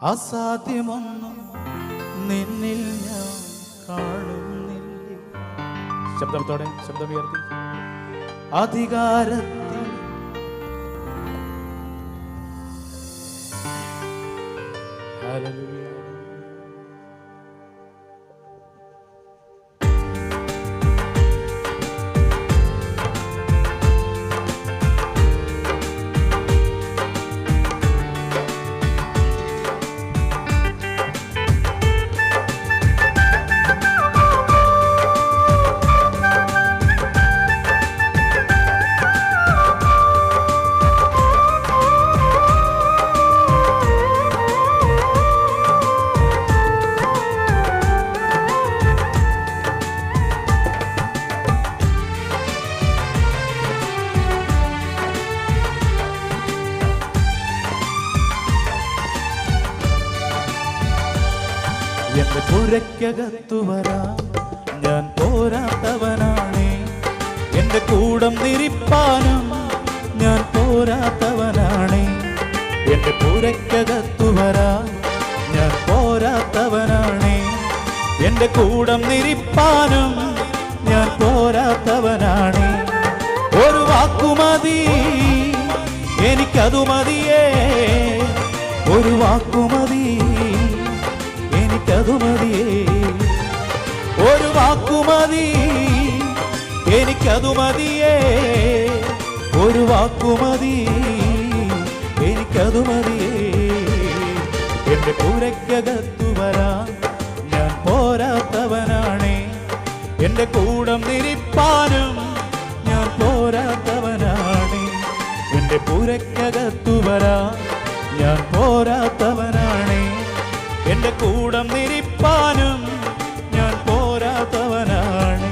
അസാധ്യമൊന്നും നിന്നിൽ ഞാൻ കാണുന്നില്ല. ശബ്ദത്തോടെ ശബ്ദമുയർത്തി. അധികാരത്തിൽ ഹല്ലേലൂയ. എന്റെ പുരയ്ക്കകത്തു വരാൻ ഞാൻ പോരാത്തവനാണേ. എന്റെ കൂടം നിരിപ്പാനും ഞാൻ പോരാത്തവനാണേ. എന്റെ പുരയ്ക്കകത്തു വരാൻ ഞാൻ പോരാത്തവനാണേ. എന്റെ കൂടം നിരിപ്പാനും ഞാൻ പോരാത്തവനാണേ. ഒരു വാക്കുമതി എനിക്കതു മതിയേ. ഒരു വാക്കുമതി എനിക്കതു മതിയേ. ഒരു വാക്കുമതി എനിക്കതു മതിയേ. ഒരു വാക്കുമതി എനിക്കതു മതിയേ. എന്റെ പുരയ്ക്കകത്തു വരാൻ ഞാൻ പോരാത്തവനാണേ. എന്റെ കൂടം നിരിപ്പാനും ഞാൻ പോരാത്തവനാണേ. എന്റെ പുരയ്ക്കകത്തു വരാൻ ഞാൻ പോരാത്തവനാണേ. എന്റെ കൂടം നിരിപ്പാനും ഞാൻ പോരാത്തവനാണ്.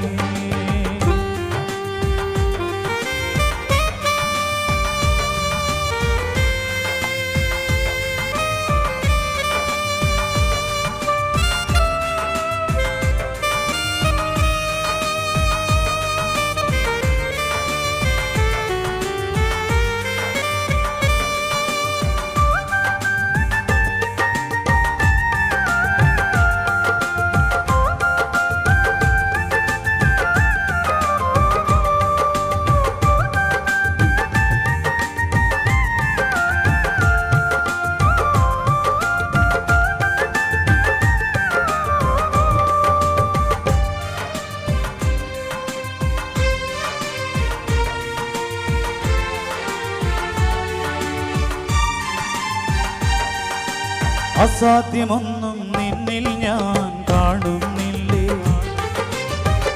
അസാധ്യമൊന്നും നിന്നിൽ ഞാൻ കാണുന്നില്ലേ.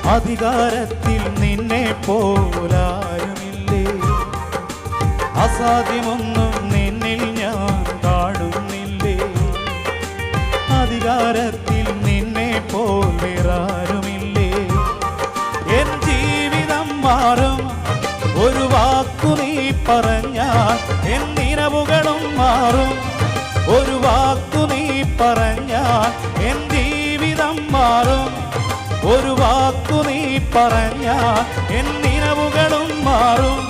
അധികാരത്തിൽ നിന്നെ പോലാരുമില്ലേ. അസാധ്യമൊന്നും നിന്നിൽ ഞാൻ കാണുന്നില്ലേ. അധികാരത്തിൽ നിന്നെ പോലേറാരുമില്ലേ. എൻ ജീവിതം മാറും ഒരു വാക്കു നീ പറഞ്ഞാൽ. എൻ നിലവുകളും മാറും ഒരു വാക്കു നീ പറഞ്ഞാൽ. എൻ ജീവിതം മാറും ഒരു വാക്കു നീ പറഞ്ഞാൽ. എൻ നിലവുകളും മാറും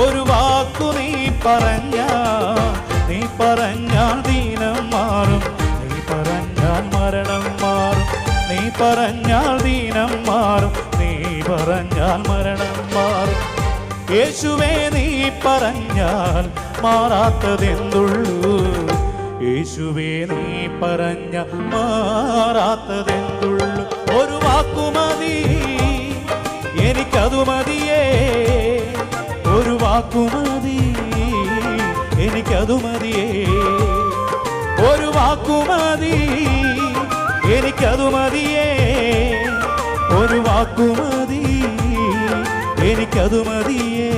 ഒരു വാക്കു നീ പറഞ്ഞാൽ. നീ പറഞ്ഞാൽ ദീനം മാറും. നീ പറഞ്ഞാൽ മരണം മാറും. നീ പറഞ്ഞാൽ ദീനം മാറും. നീ പറഞ്ഞാൽ മരണം മാറും. യേശുവേ നീ പറഞ്ഞാൽ മാറാത്തതെന്തുള്ളൂ. യേശുവേ നീ പറഞ്ഞ മാറാത്തതെന്തുള്ളൂ. ഒരു വാക്കുമതി എനിക്കതു മതിയേ. ഒരു വാക്കുമതി എനിക്കതു മതിയേ. ഒരു വാക്കുമതി എനിക്കതു മതിയേ. ഒരു വാക്കുമതി എനിക്കതു മതിയേ.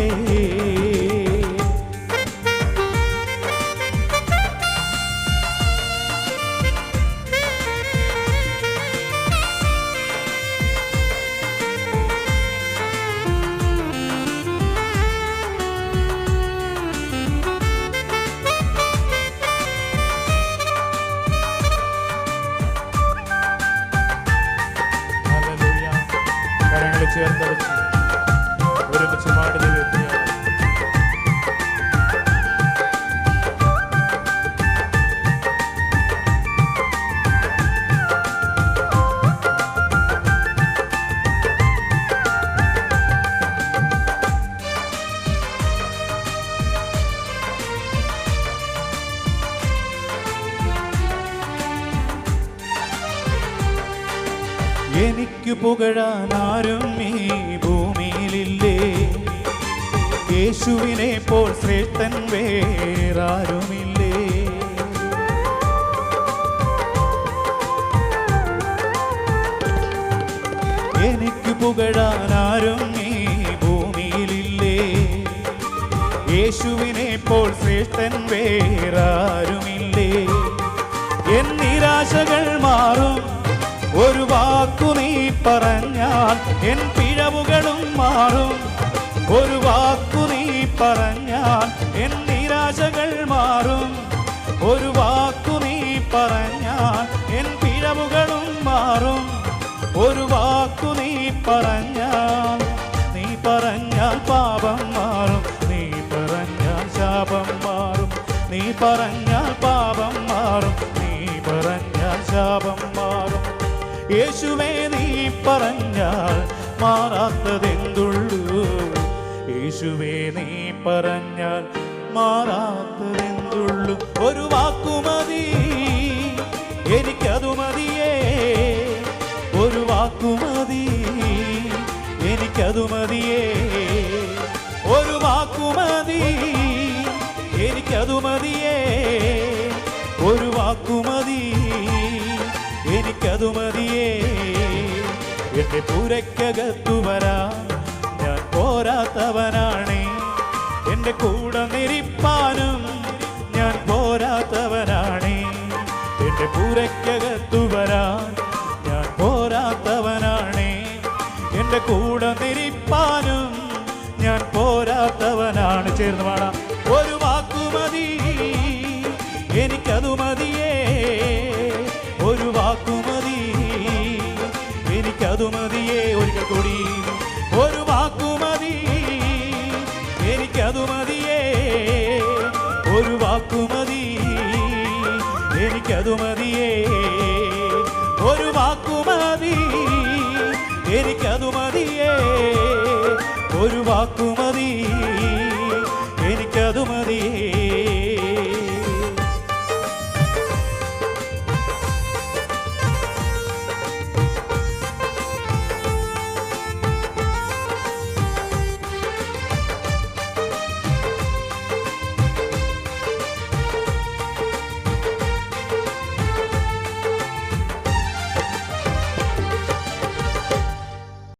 ചേർന്ന് ഒരുമിച്ച് പാടുന്ന വ്യക്തിയാണ്. എനിക്ക് പുകഴാൻ ആരും ഈ ഭൂമിയിലില്ലേ, യേശുവിനെ പോൽ ശ്രേഷ്ഠൻ വേറാരുമില്ലേ. എനിക്ക് പുകഴാൻ ആരും ഈ ഭൂമിയിലില്ലേ, യേശുവിനെ പോൽ ശ്രേഷ്ഠൻ വേറാരുമില്ലേ. എൻ നിരാശകൾ മാറും ഒരു വാക്കു നീ പറഞ്ഞാൽ, എൻ പിഴവുകളും മാറും ഒരു വാക്കു നീ പറഞ്ഞാൽ. എൻ നിരാശകൾ മാറും ഒരു വാക്കു നീ പറഞ്ഞാൽ, എൻ പിഴവുകളും മാറും ഒരു വാക്കു നീ പറഞ്ഞാൽ. നീ പറഞ്ഞാൽ പാപം മാറും, നീ പറഞ്ഞാൽ ശാപം മാറും. നീ പറഞ്ഞാൽ പാപം മാറും, നീ പറഞ്ഞാൽ ശാപം മാറും. യേശുവേ നീ പറഞ്ഞാൽ മാറാത്തതെന്തുള്ളൂ, യേശുവേ നീ പറഞ്ഞാൽ മാറാത്തതെന്തുള്ളൂ. ഒരു വാക്കുമതി എനിക്കതു മതിയേ, ഒരു വാക്കുമതി എനിക്കതു മതിയേ. ഒരു വാക്കുമതി എനിക്കതു മതിയേ, ഒരു വാക്കുമതി എനിക്കതു മതിയേ. എന്റെ പുരക്കകത്തു വരാൻ ഞാൻ പോരാത്തവനാണേ, എന്റെ കൂടെ നിരിപ്പാനും ഞാൻ പോരാത്തവനാണേ. എന്റെ പുരക്കകത്തു വരാൻ ഞാൻ പോരാത്തവനാണേ, എന്റെ കൂടെ നിരിപ്പാനും ഞാൻ പോരാത്തവനാണ്. ചേർന്ന് പാടാം. ഒരു വാക്കുമതി എനിക്കതു മതിയേ, ഒരു വാക്കുമതി എനിക്കതു മതിയേ. ഒരിക്കൽ കൂടി. ഒരു വാക്കുമതി എനിക്കതു മതിയേ, ഒരു വാക്കുമതി എനിക്കതു മതിയേ. ഒരു വാക്കുമതി എനിക്കതു മതിയേ, ഒരു വാക്കുമതി